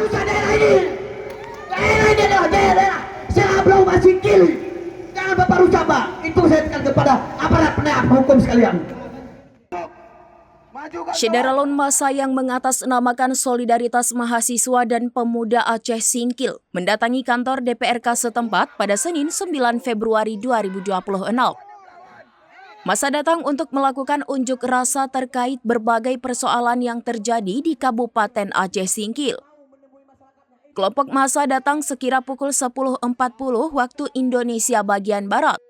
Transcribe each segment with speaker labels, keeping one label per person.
Speaker 1: merusak daerah ini. Daerah ini adalah daerah Selablau Masingkil. Jangan Bapak rusak, Pak. Itu saya tekan kepada aparat penegak hukum sekalian.
Speaker 2: Syederalun massa yang mengatasnamakan Solidaritas Mahasiswa dan Pemuda Aceh Singkil mendatangi kantor DPRK setempat pada Senin 9 Februari 2026. Massa datang untuk melakukan unjuk rasa terkait berbagai persoalan yang terjadi di Kabupaten Aceh Singkil. Kelompok massa datang sekira pukul 10.40 waktu Indonesia bagian Barat.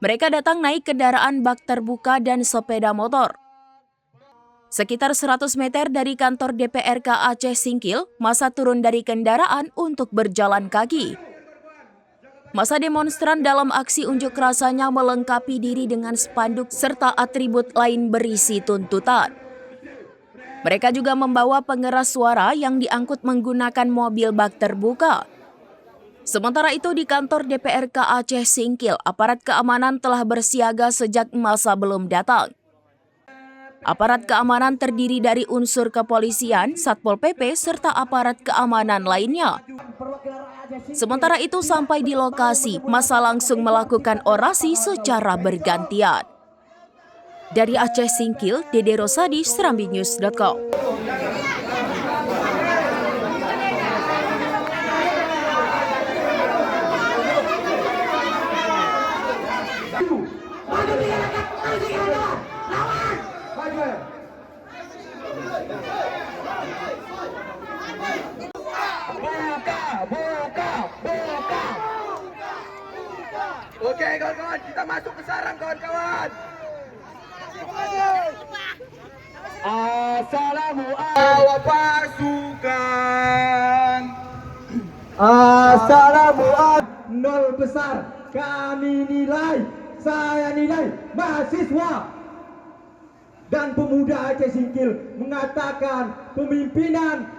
Speaker 2: Mereka datang naik kendaraan bak terbuka dan sepeda motor. Sekitar 100 meter dari kantor DPRK Aceh Singkil, massa turun dari kendaraan untuk berjalan kaki. Massa demonstran dalam aksi unjuk rasanya melengkapi diri dengan spanduk serta atribut lain berisi tuntutan. Mereka juga membawa pengeras suara yang diangkut menggunakan mobil bak terbuka. Sementara itu di kantor DPRK Aceh Singkil, aparat keamanan telah bersiaga sejak massa belum datang. Aparat keamanan terdiri dari unsur kepolisian, Satpol PP, serta aparat keamanan lainnya. Sementara itu sampai di lokasi, massa langsung melakukan orasi secara bergantian. Dari Aceh Singkil, Dede Rosadi, SerambiNews.com.
Speaker 3: Oke kawan-kawan, kita masuk ke sarang kawan-kawan. Assalamualaikum pasukan.
Speaker 1: Assalamualaikum. Nol besar. Kami nilai, saya nilai mahasiswa dan pemuda Aceh Singkil mengatakan pemimpinan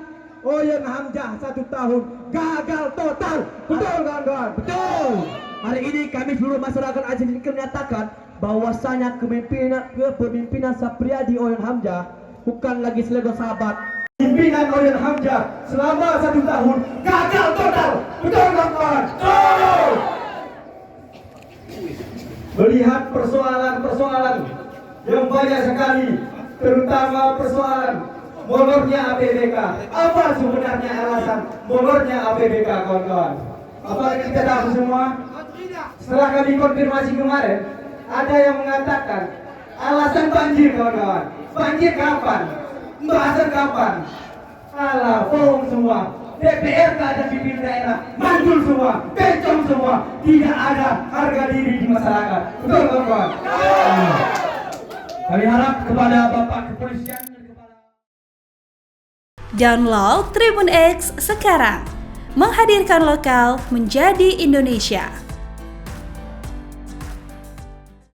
Speaker 1: Oyen Hamzah 1 tahun gagal total. Betul kawan-kawan? Betul. Hari ini kami seluruh masyarakat Aceh Singkil menyatakan bahwasanya kepemimpinan Sapriadi Oyen Hamzah bukan lagi slogan sahabat. Pimpinan Oyen Hamzah selama 1 tahun gagal total. Betul kawan-kawan? Betul. Melihat persoalan-persoalan yang banyak sekali, terutama persoalan molornya APBK. Apa sebenarnya alasan molornya APBK kawan-kawan? Apa kita tahu semua? Setelah kami konfirmasi kemarin, ada yang mengatakan alasan banjir kawan-kawan. Banjir kapan? Pembahasan kapan? Alah, bohong semua. DPRK dan pimpinan daerah mandul semua, bencong semua. Tidak ada harga diri di masyarakat. Betul kawan-kawan? Kami harap kepada Bapak Kepolisian.
Speaker 4: Download Tribun X sekarang, menghadirkan lokal menjadi Indonesia.